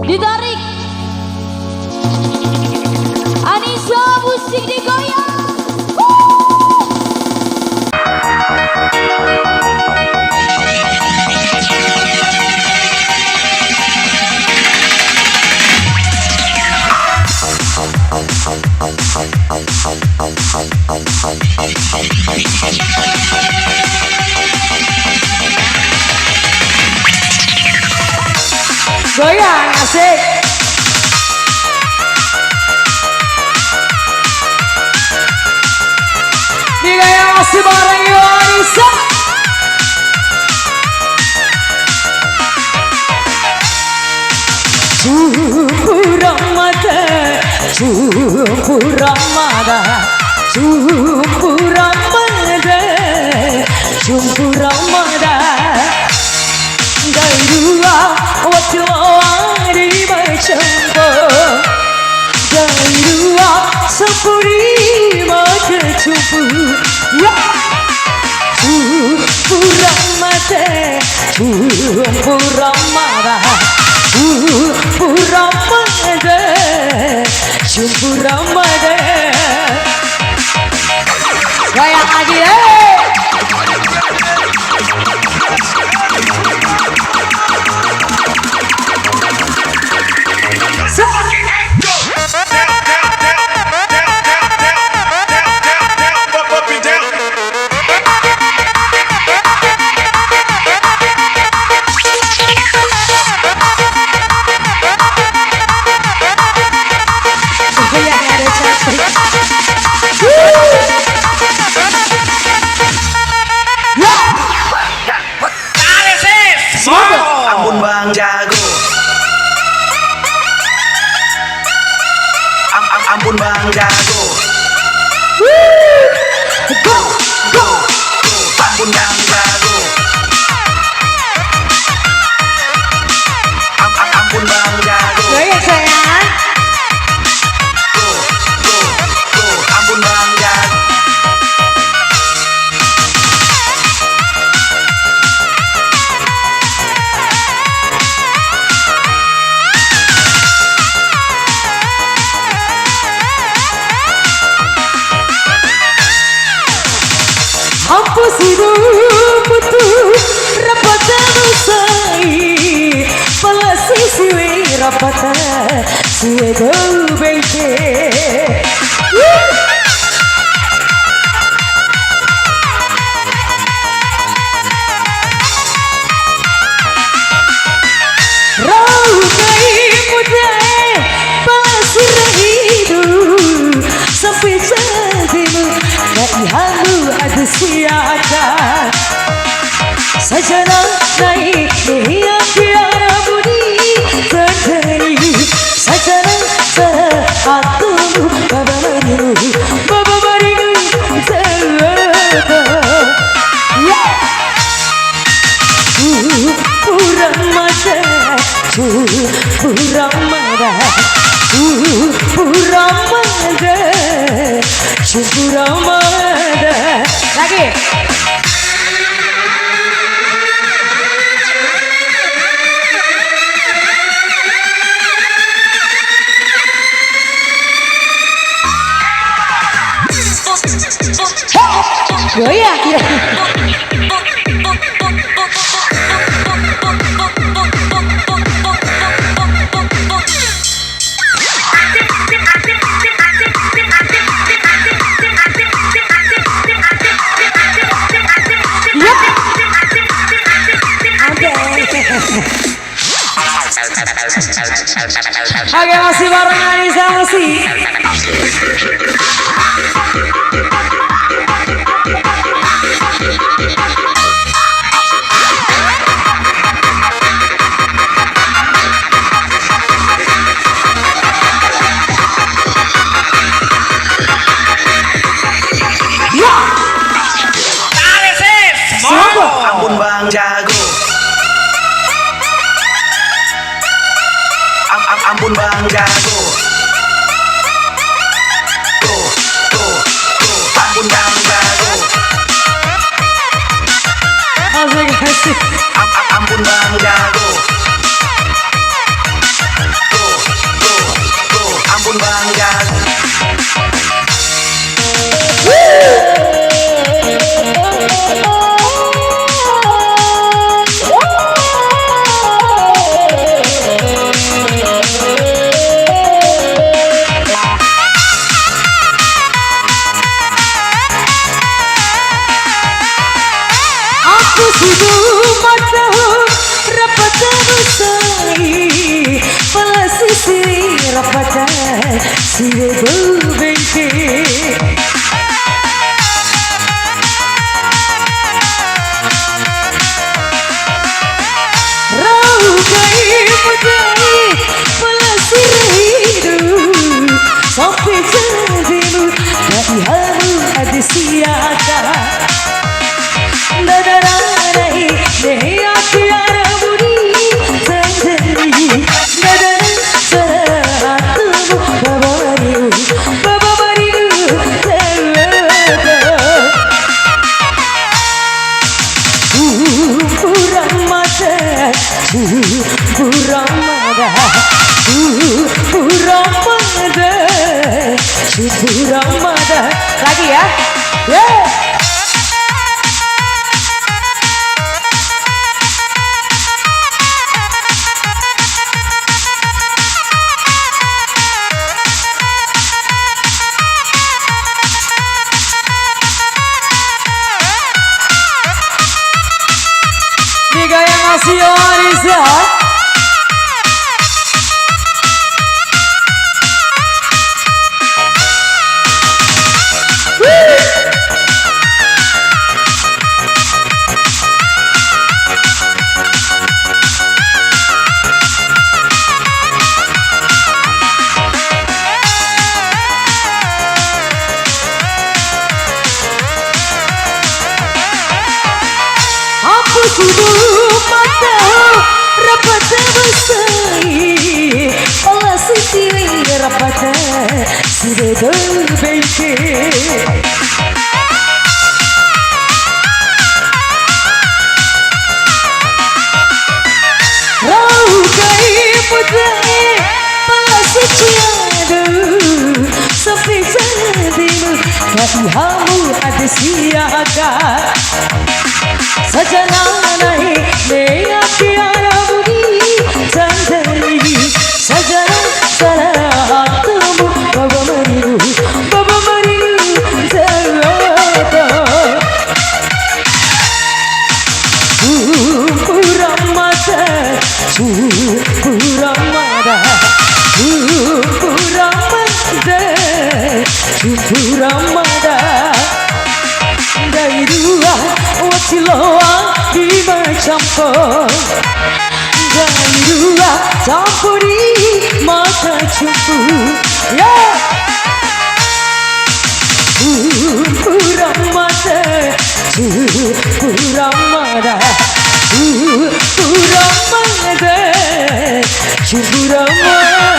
Ditarik. Anissa musik digoyang. Goyang asik. Digoyang masih bareng Anissa. Jumpu Ramadan, jumpu Ramadan, jumpu Ramadan, jumpu Ramadan. Dari dua waktu awal berjumpa, dari dua seperti mata jumpa. Ya, jumpu Ramadan, jumpu Ramadan, jumpu Ramadan, jumpu Ramadan. Goyang lagi deh. Ampun Bang Jago, ampun Bang Jago. Go, go. Ampun Bang Jago, ampun Bang Jago. Goyang sayang. Ampun Bang Jago. Hapus hidup putu rapatan usai palasi siwe rapatan siwe dau bengke. Rau kai muda pasir hidup sampai jadimu gaihamu ada siapa sajana naik dia tiara budi terjadi sajana sehatu baba marimu terada ya Ramadan Ramadan Ramadan Ramadan lagi. Goyang ya. Oke, masih bareng Anissa masih. Ampun Bang Jago, ampun Bang Jago. Ampun Bang Jago. Asik asik. Ampun Bang Jago. Sirego benke Rau kai mudai Pelasir hidup Sampai jadimu Dari hamu ada siaga Dadararai Deya tiara budi Tandari Dadara saratumu Babariu Babariu Terada Puramada Puramada Puramada Puramada Lagi ya yeah. Diga yang masih Arisa Kudu mata rapat besai olah sisi rapat sudah berbeda rau kai pudai olah sisi ada sampai jadimu dari hamu ada siaga Sajana nahi meya pyara budi Tandari sajana saratumu Babamariu Zarata Puramada Puramada Puramada Puramada Dari dua Watiloa di bercampur Dari dua campuri mata cumpu yeah. Puramada Puramada Puramada Puramada